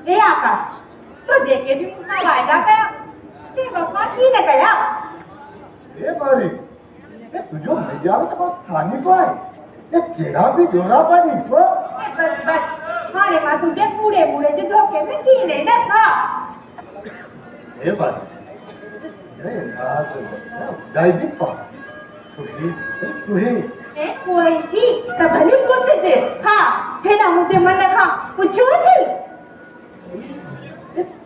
ए आकाश तो देखे भी मुझे वायदा कया कि बापा की ने कया ए बारी ये तुझो भैया तो बस खाने को है ये केड़ा भी जोरा पानी तो बस खाने का तुझे पूरे पूरे जो धोखे में की नहीं ना था ए बारी ये नाच दाई भी पा तुहे ए कोई थी तब भले पूछते थे हाँ फिर ना मुझे मन रखा पूछो नहीं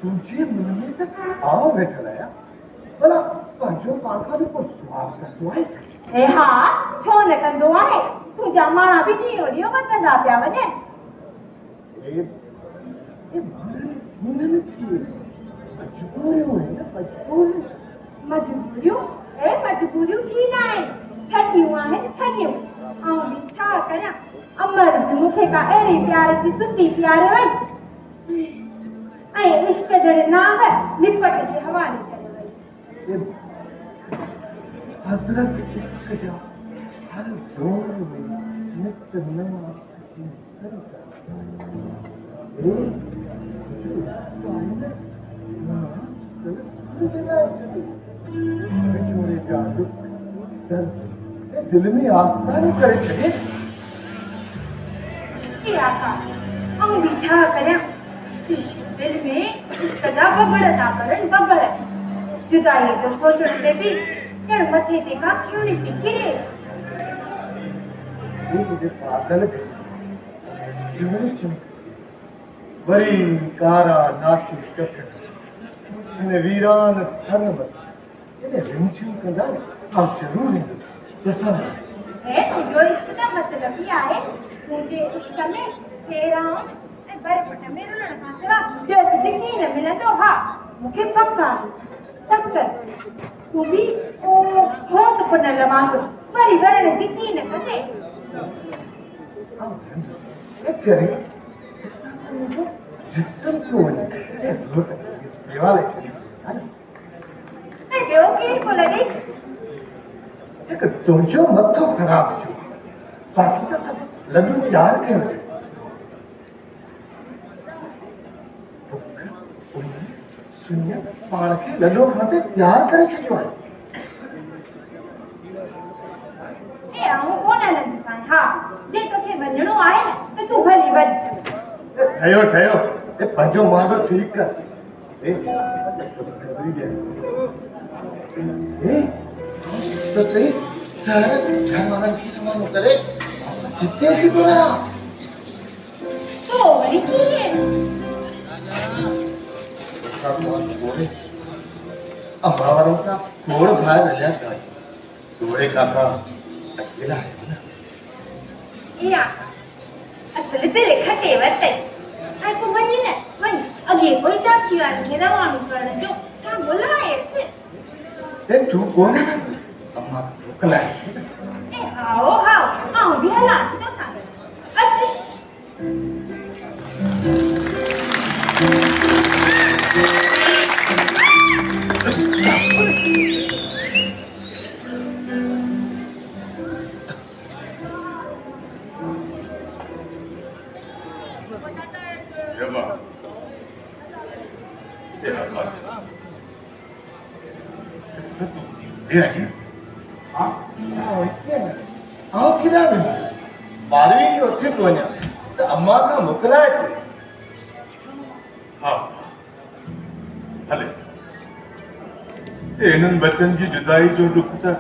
तुझे मन में तक आओ बैठा है भला पंजो पालका भी कुछ स्वाद का तो है ए हाँ छोने का दो है तू जमाना भी नहीं हो रही हो मत ना प्या बने ये मन की मजबूरी हुई ना मजबूरी की ना है छठी हुआ है छठी हूँ बिछा कर अमर मुखे का एरी प्यारे की सुती प्यारे भाई अरे इश्क जड़े ना है निपट के हवाले करे भाई हजरत इश्क जा हर दौर में नित नवा दिल में आस्था नहीं करे छे हम बिछा करें दिल में सदा बबड़ता करन बबड़ जुदाई तो सोचते भी यार मथे पे का क्यों नहीं टिके ये मुझे पागल बड़ी कारा नाशी कट ने वीरान थन बस इन्हें रिंचू कंदा हम जरूर हैं जैसा है जो इसका मतलब ही है मुझे इश्क में तेरा बरपट में रुलना का जो दिखी न मिला तो हाँ मुझे पक्का पक्का तू भी ओ हो तो पन लगा तो बड़ी बड़ी दिखी न कते ये करे जितन सोने ये वाले नहीं क्यों की बोला नहीं एक तुझो मत्थो खराब हो बाकी का सब लड्डू यार के होते सुनिए पार के लड्डू खाते यार करे क्यों है ए हम कोना लंका हां जे तो के बंजणो आए ना तो तू भली बन ठयो ए पंजो मारो ठीक कर ए खबरी दे ए तो सही सारा घर वाला की समान करे कितने की बना तो बड़ी की है सब बोले अम्मावरों का थोड़ भाई रह जाता है थोड़े काका अकेला है ना या असल पे लिखा तेवत है आई को मनी ना मनी अगे कोई जाची वाली के रवान करने जो क्या बोला है ए तू कौन है अम्मा कल है ए आओ भी हला तो सांग अच्छी अम्मा का मुकला है हाँ हले इन्हनि बच्चन की जुदाई जो दुख था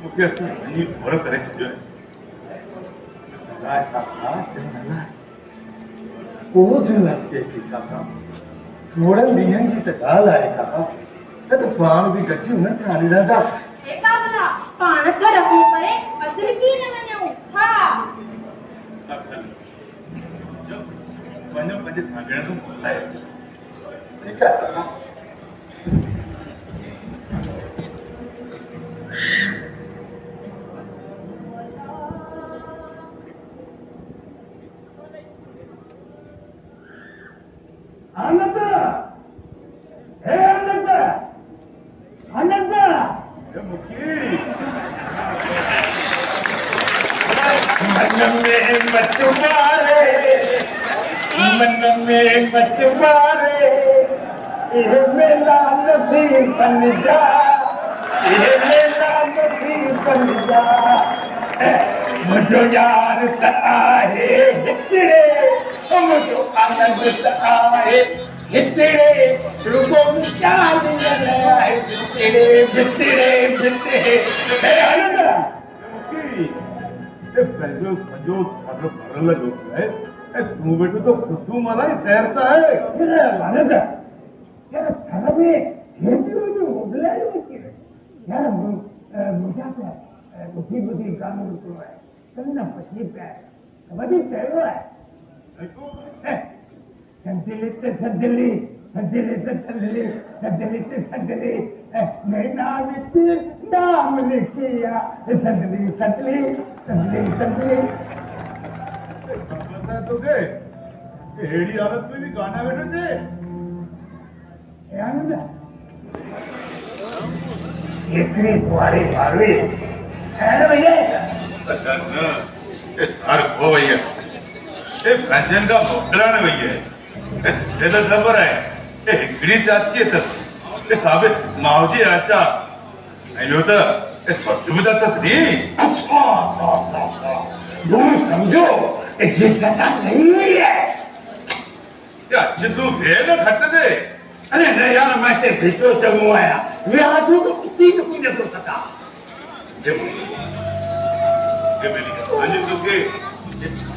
मुझे असली वही घोर करे छो थोड़ा ॾींहंनि जी त ॻाल्हि आहे काका त पाण बि गॾिजी न थाली रहंदा पाण त रखो परे असुल की न वञूं हा वञो पंहिंजे सागण खे मोकिलाए ठीकु आहे आनंद हे आनंद आनंद मुखी मन में मत मारे मन में मत मारे ये मेरा नसीब बन जा, ये मेरा नसीब बन जा। मुझो यार सताए हितड़े, मुझो आनंद सताए हितड़े, रुको मिसाल लगाए हितड़े हितड़े हितड़े। आनंद जो भरल है तू बेटू तो खुशबू मला ही तैरता है। आनंद यार घर में यार मुझे बुद्धि बुद्धि काम रुको है कन्ना पछली पे कबड्डी तैरो है संदिली से संदिली संदिली से संदिली संदिली से संदिली मैं नाम लिखिया संदिली संदिली संदिली संदिली। पता तो के हेड़ी हालत में भी गाना बैठे थे। आनंद इतनी तुम्हारी भावी है भैया सर हो भैया ये भंजन का मोकला न भैया ये तो खबर है ये हिकड़ी चाची है तब ये साबे मावजी आचा नहीं होता ये सच में तो थी। समझो ये चाचा नहीं हुई है क्या जिद्दू भेद खट दे। अरे नहीं यार मैं से भीतर से मुँह आया मैं आज तो कुत्ती को कोई नहीं सका। ये मेरी कहानी तो के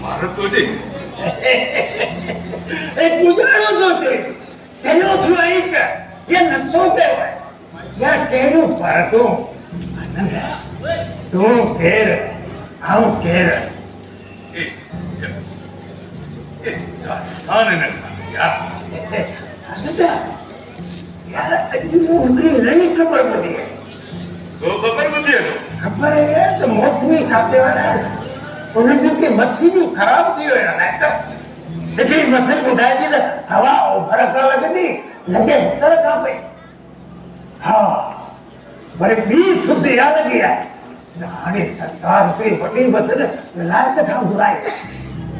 मार तो दे एक गुजारो तो दे चलो सुनाई का ये नसों पे है या केरू पर तू केर हम केर आने न यार यार मुझे नहीं खबर पड़ी है तो खबर मुझे खबर है तो मौसमी खाते वाला उन्हें की मच्छी भी खराब थी हो ना तो लेकिन मछली बुझाएगी तो हवा फर्क लगती लगे उत्तर कहाँ पे। हाँ बड़े 20 शुद्ध याद गया हमारी सरकार पे बड़ी बदल लायक था बुराई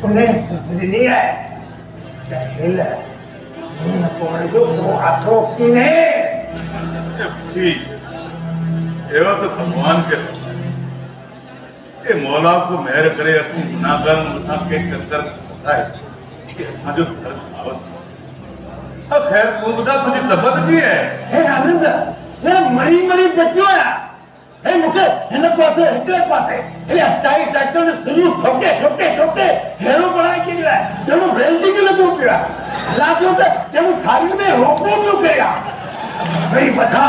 उन्हें नहीं आया तो भगवान के ये मौला को मेहर करे अपनी गुनाहगार मुठा के कंदर फंसाए कि जो घर सावत अब खैर पूरा तुझे लबत भी है। हे आनंद ये मरी मरी बच्चों है मुझे इन पासे इतने पासे ये अट्टाई ट्रैक्टर ने सुलू ठोके ठोके ठोके हेरो बढ़ाए के लिए जब वेल्डिंग के लिए टूट गया लाजो से जब खाली में रोको क्यों गया भाई बता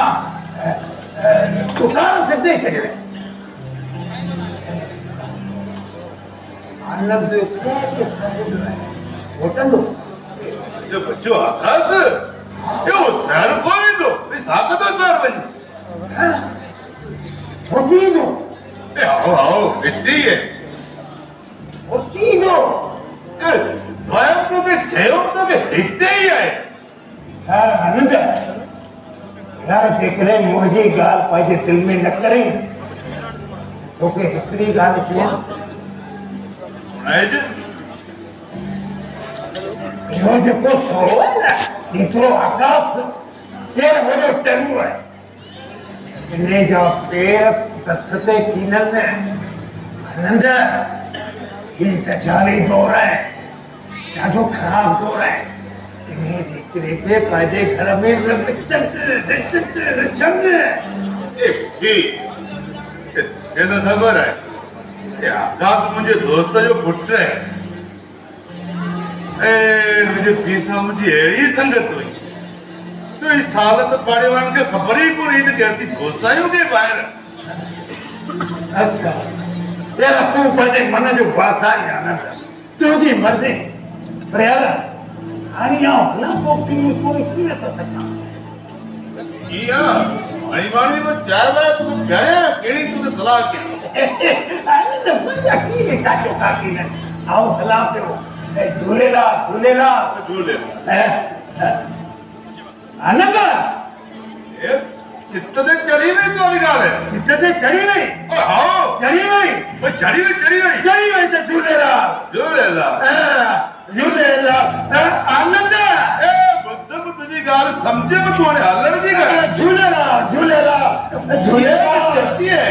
दुकान से देख गए आनंद होटल जो बच्चों आकाश ये सर कोई दो इस आका तो सर बन होती दो आओ आओ इतनी है होती दो स्वयं तो के सहयोग तो के सीखते ही आए यार आनंद यार देख रहे मुझे गाल पैसे दिल में न करें तो के हिस्ट्री गाल किया सुनाए जी जो देखो सो है ना तीसरो आकाश ये वो जो टेरू है इन्हें जो पेड़ कसते कीनल में आनंद ये तचारी दो रहा है जादू खराब दो रहा है इन्हें देखते देखते पैदे घर में ये तो खबर है ये आकाश मुझे दोस्त जो फुट रहे मुझे पीसा मुझे एड़ी संगत हुई तो इस हालत पाड़े वाले के खबर ही को नहीं तो कैसी दोस्ताइयों के बाहर अच्छा तेरा तू पैदे मन जो भाषा है आनंद तुझी मर्जी पर यार हानिया ना को कोई की तो सकता किया मारी मारी को चाय वाय तू क्या केड़ी तू सलाह क्या आनंद मजा की काटो काकी ने आओ सलाह करो झूलेला झूलेला झूले आनंद चित्त ते चढ़ी वही कोई गाल है चित्त ते चढ़ी वही हाँ चढ़ी वही चढ़ी वही तो झूलेलाल आनंद बुद्ध तुझी गाल समझे में तूने हलण जी कर झूलेलाल चलती है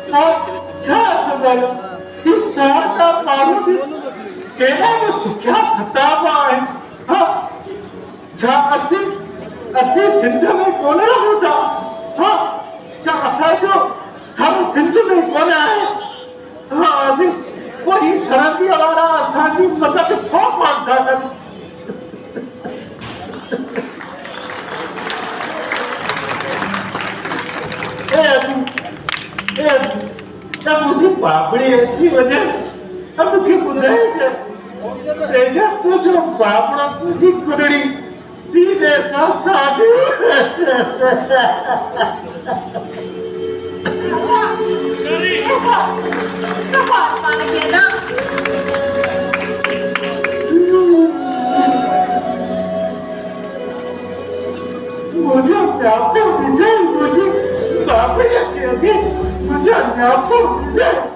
छा संभालो इस सारा मारो केना में क्या सतावा है हाँ छा असी सिंध में कोन होता हाँ छा असा जो हम सिंध में कोन है हाँ अभी कोई सरहदी वाला असांजी मदद छो मांगता है तब मुझे बापड़ी अच्छी वजह अब मुझे बुझाए तेजा तो जो बापड़ा तुझी कुड़ड़ी सीधे सा साधु मुझे आपको विजय मुझे बापड़ी कहती मुझे आपको विजय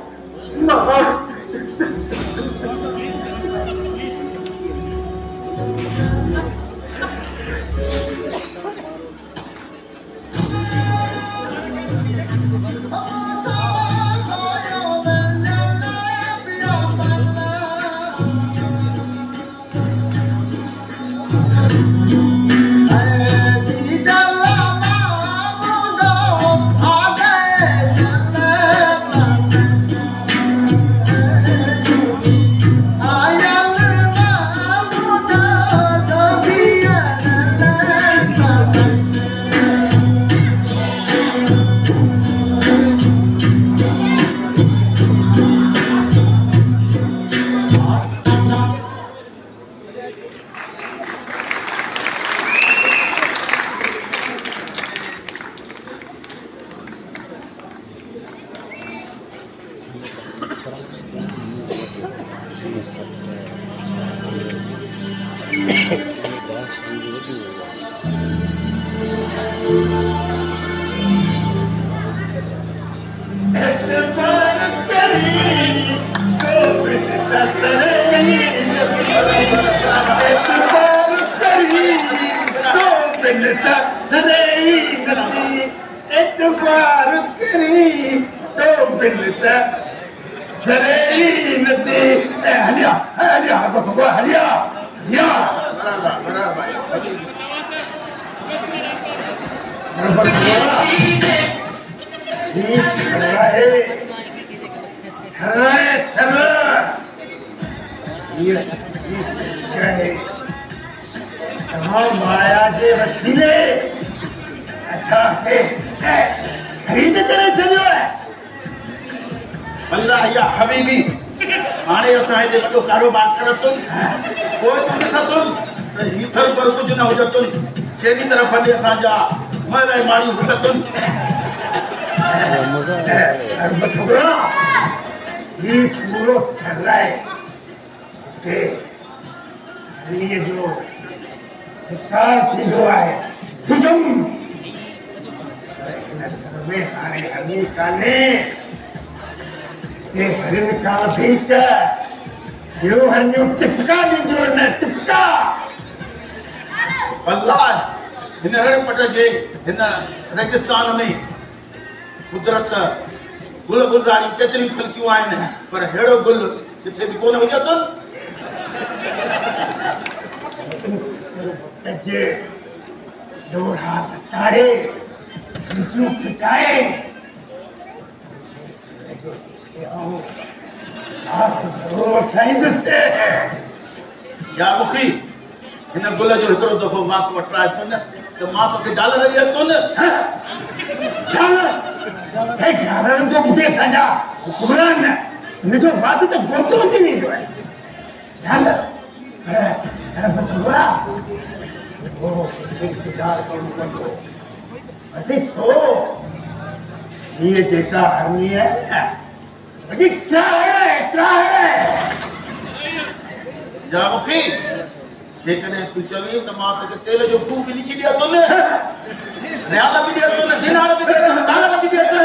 रेगिस्तान में कुदरत गुल गुलजारी केतरी खलकियूं आहिनि पर हेड़ो गुल जिथे भी कोन हुजे तो जे डोरा तारे खिचू खिचाए या मुखी हिन गुल जो हिकिड़ो दफ़ो मां वटराए थो न त मां तोखे डालर ॾियां थो न डालर जो मुझे सजा हुकुमरान न मुझो बात तो गोतो थी वेंदो आहे डालर पर बस हुआ वो इंतजार करो बंदो अति तो ये देखा हरनी है अजी क्या है या मुखी जेकॾहिं तूं चवीं त मां तोखे तेल जो खूह बि लिखी ॾियां थो न रियाल बि ॾियां थो न दिनार बि ॾियां थो न डालर बि ॾियां थो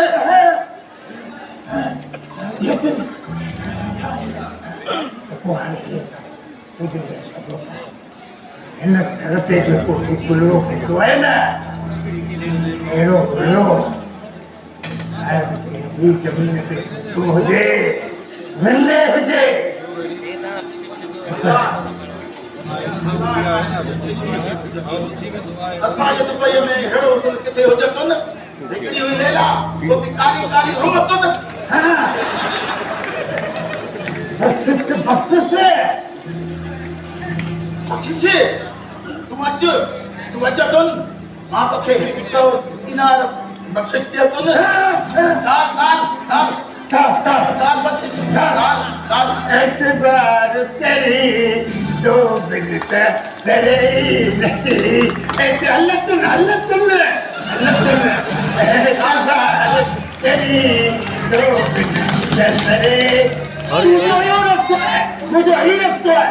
हिन घर ते जेको गुलो पियो आहे न अहिड़ो गुलो ये जमीन पे तू हुजे मिलने हुजे असां जे दुबई में हेड़ो उसूल किथे हुजे तो न हिकिड़ी हुई लैला वो भी काली काली रूह तो न हाँ बख्शिश बख्शिश तू अच तो न मां तोखे हिकु इनार बख्शिश दिया तो न दान बख्शिश दान एतबार तेरी दो बिगता तेरे नहीं ऐसे अल्लाह तुम एतबार तेरी दो बिगता तेरे मुझे यो रखता है मुझे ही रखता है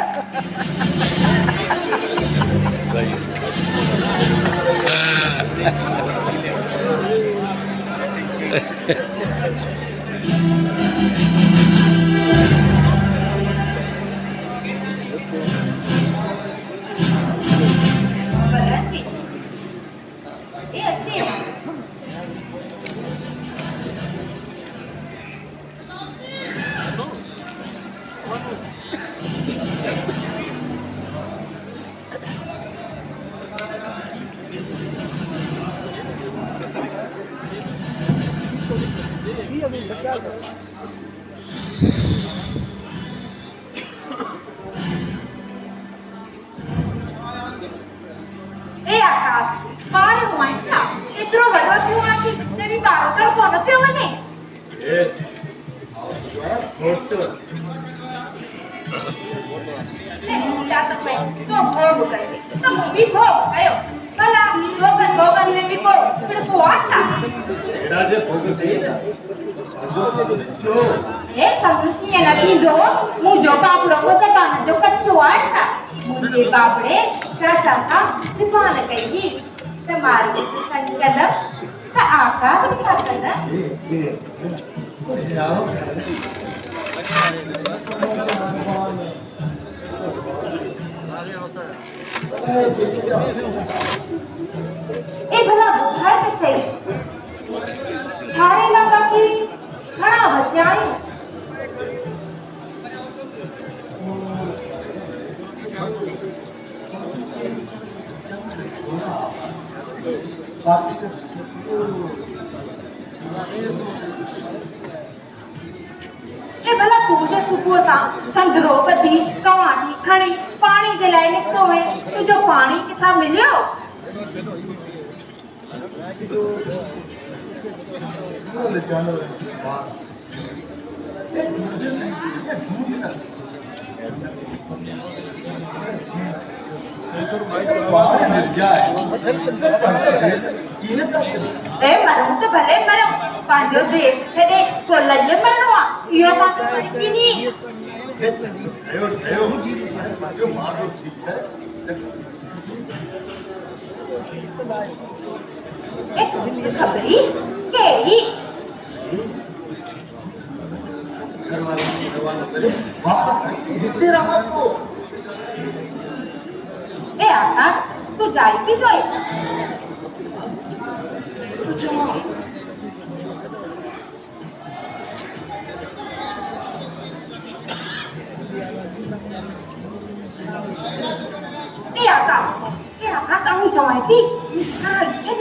बाबड़े चाचा का सिफान कही समाज संकल्प का आकार करना ए भला बुखार के सही थारे लगा कि खड़ा बचाई भला तुझे सुबह था संद्रोपति कवानी खड़ी पानी जलाए निकतो में तुझे पानी किथा मिलियो ए मरूं तो भले मरूं पांजो देश छड़े तो लल्ले मरनवा यो बात पड़की नहीं जो मारो ठीक है ए खबरी केड़ी वापस रहा को ए आका तू जाई की जोई ए आका ताऊ जोई थी हां ये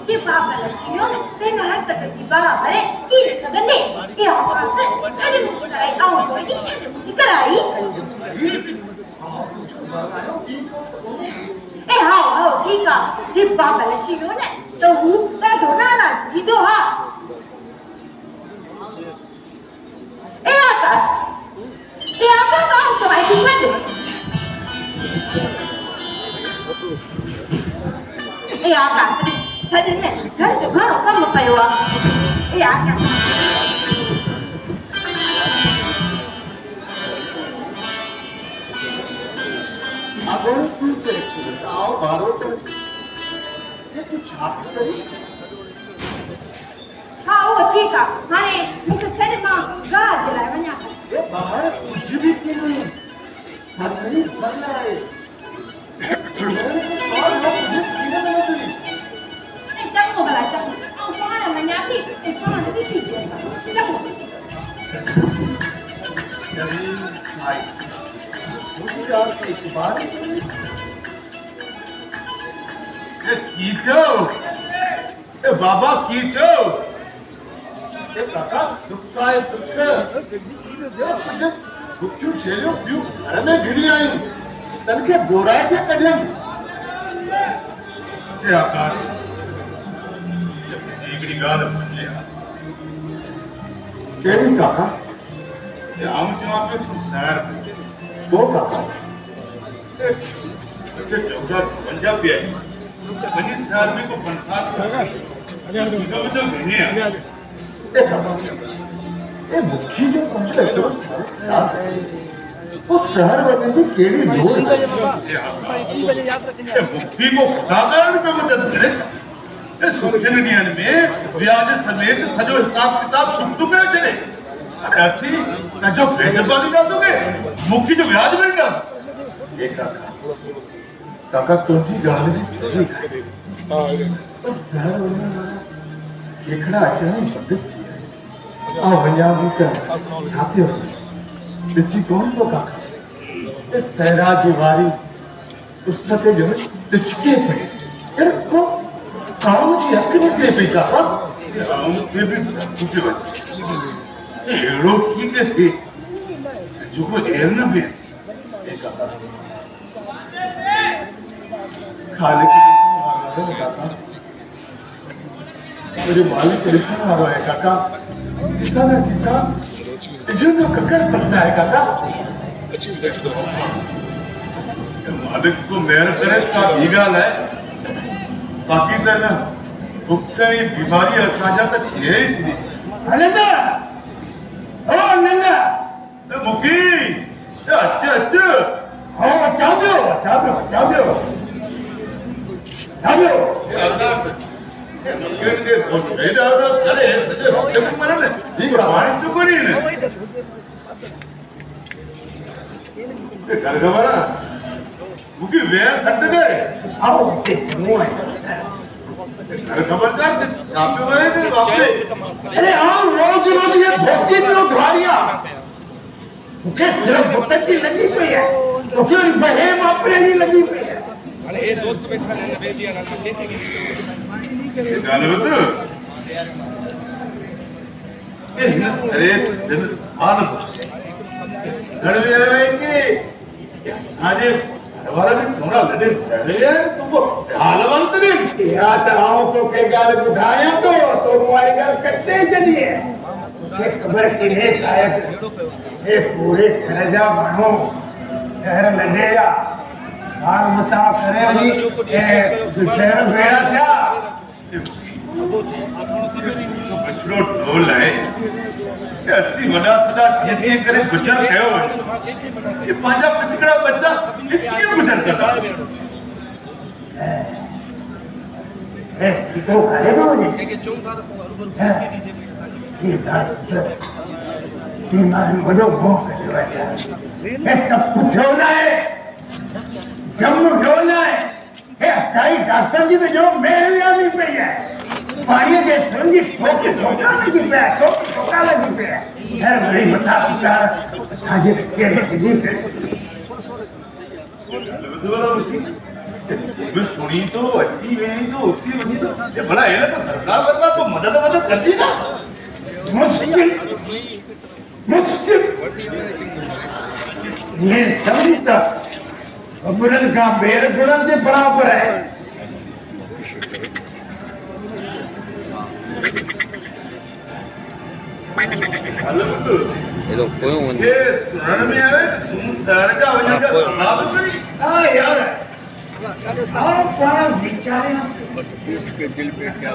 के बाबा लचियो ते ना तक की बराबर है की सगने ए आका से अरे मुझे आओ जोई थी मुझे कराई ए हाँ ठीक है जब बाबा लचियो ने तो हूँ ता दोना ना जीतो हाँ ए आका काम तो आई थी मैं ए आका सच में घर जो घरों कम पयो ए आका अगर तू चले आओ बारो तो ये कुछ आप सही हाँ वो ठीक है माने मुझे छड़े माँ गाज जलाए बन्या ये बाहर कुछ भी क्यों नहीं हमारी बनना है और लोग मुझे किधर मिले तुझे चक्को भला चक्को पानी में जाती पानी की चीज़ है आई होशियार से इतबार कीचो बाबा कीचो काका सुखाए सुख गुप्चू छेलियो पियो घर में गिरी आई तन के गोराए के कढ़ियम आकाश जीगड़ी गाल बन केड़ी काका आम चवा पे तू सैर वो काका अच्छा चौका पंजा पे आई मनी सैर में को पंसार तो घने आ ये मुखी जो पंच तो वो शहर वजह से केड़ी लोड़ मुखी को खुदादार पे मदद करे सुखनियन में ब्याज समेत सजो हिसाब किताब शुरू करे चले ऐसी जो भेज वाली ना दोगे मुखी जो ब्याज मिलेगा काका तुझी गाल में सही है तो शहर वाला केकड़ा अचानक बदल आ वया भी कर छाते हो इसी कौन को काका इस सहरा की वारी उस सते जो तिचके पे फिर को काम की अकनी से भी काका हम के भी कुछ बचे एड़ो की के थे जो को एर न भी काका खाने की काका मेरे मालिक लिखने आ रहा है काका किसान जो तो ककर बनता है काका मालिक को मेहर करे का भीगाल है बाकी तो ना भुगते ही बीमारी असाजा तक छे ही छे अनंदा ओ अनंदा मुखी अच्छा ओ चाबो आकाश के भेदा करे सजे रोके मरने ठीक पानी तो कोनी ने घर गवारा मुखी वे खट गए आओ से मुए घर खबरदार छापे हुए थे बापरे अरे आओ रोज ये भक्ति में उधारियां मुझे सिर्फ भक्ति लगी हुई है तो फिर बहेम अपने नहीं लगी हुई है अरे ये दोस्त बैठा रहने दे दिया ना देखेंगे गाने बता अरे दिन आन घर में आएंगे आजे हमारा भी थोड़ा लड़े सड़े है तुमको हालवंत नहीं या तराओ तो के गाल बुधाया तो तुम्हारे घर कट्टे चलिए ये खबर किन्हें शायद ये पूरे खरजा बनो शहर लगेगा हाल मता करे नहीं शहर बेड़ा क्या बचड़ो ढोल है अस्सी वडा सदा खेती करे गुजर कयो ये पांजा पिचकड़ा बच्चा कितनी गुजर करता है तो खाले दो एक चौंका ये दास ये मान बड़ो भोग करवा है सब कुछ होना है जम्मू ढोलना है कई डॉक्टर जी तो जो मेरिया भी पे है पानी के संगी ठोके ठोका लगी पे ठोके ठोका लगी पे यार बड़ी बता पुकार आज के जी पे मैं सुनी तो अच्छी नहीं तो उसकी वजह तो ये बड़ा है ना तो सरकार वरना तो मदद करती ना मुश्किल ये सभी तक बुरन का बेर बुरन से बराबर है ये सुनने में आवे तुम शहर का वजह का सुनाव करी हाँ यार आप बड़ा विचारे दिल पे क्या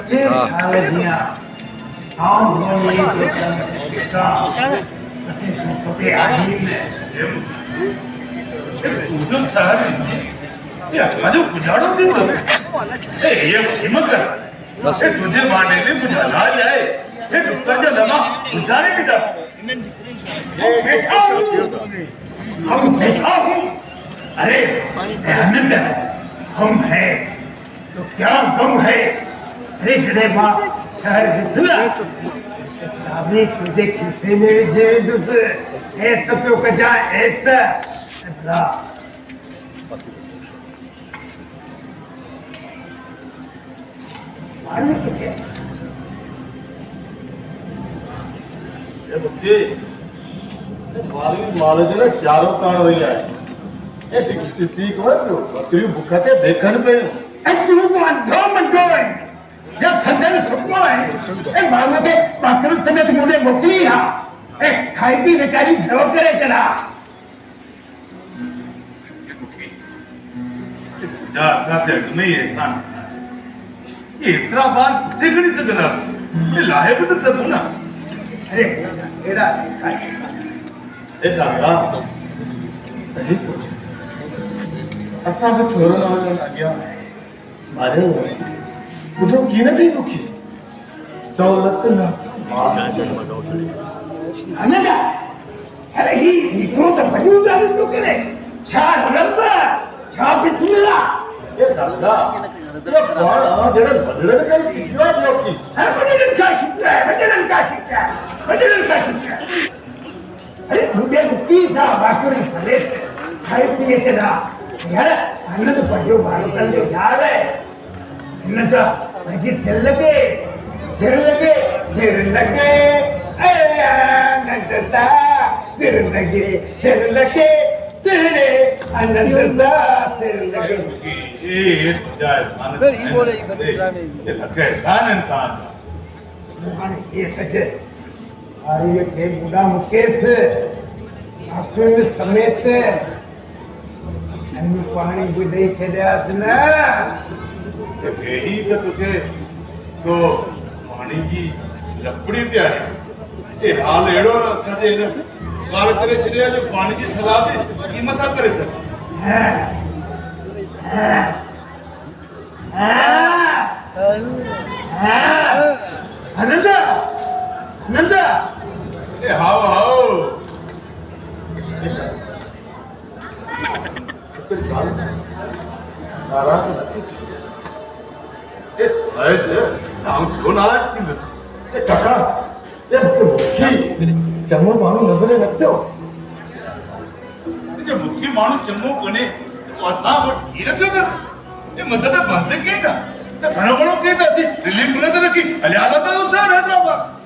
तुझो शहर ये जो गुजारो दिन तो ये हिम्मत कर तुझे बांटे में बुझा जाए एक उत्तर लगा गुजारे की तरफ हम बैठा हूँ अरे आनंद हम है तो क्या गम है अरे जरे माँ शहर सुना अभी तुझे खिस्से में जे ऐसा क्यों कजा ऐसा अल्लाह मालूम क्या ये बच्चे मालवी माले ने चारों तार रही है ये किसी को बकरी भूखा के देखने पे तू तो अंधो मंडो है जब संजय सुपनो है ए मालूम के बाथरूम समेत मुझे मोकली हा ए खाई पी बेचारी भेड़ो करे चला जा साथे नहीं है सान ये इतना बात देख नहीं सकता ये लाहे भी तो सब ना अरे एड़ा ए काका सही तो असा भी छोरो ना हो गया मारे मुझे की ना भी दुखी दौलत ना अनगा अरे ही निको तो बजू जाने तो करे छा नंबर छा बिस्मिल्लाह ये काका ये कौन आ जेड़ा बदले का तीसरा जोकी अरे बदलन का शिक्षा है बदलन का शिक्षा बदलन का शिक्षा अरे मुझे पीसा बाकुरी सले खाई पिए के ना यार अन्ना तो बजो बारो कर ले यार है अन्ना तो ऐसे सिर लगे ए नंदता सिर लगे तेरे अनंता सिर लगे ये जाए सान ही बोले ही ड्रामे ये लगे सान इंसान ये सच है अरे ये के बुढ़ा मुकेश आपके समेत अन्य पानी बुझे छेड़ास ना ये भेड़ी तो तुझे तो पानी की लकड़ी पे आई ये हाल एड़ो ना सजे ने काल करे छड़िया जो पानी की सलाह भी कीमत आ करे सके अनंता अनंता ए हाओ नाराज नहीं इस वजह से हम क्यों नाराज क्यों ये काका ये मुखी चमो मानो नजरे रखते हो ये मुखी मानो चमो कोने असा वो ठीक रखते ये मदद बंद के ना तो घणो घणो के ना सी रिलीफ मिले तो की हले आला तो सर हैदराबाद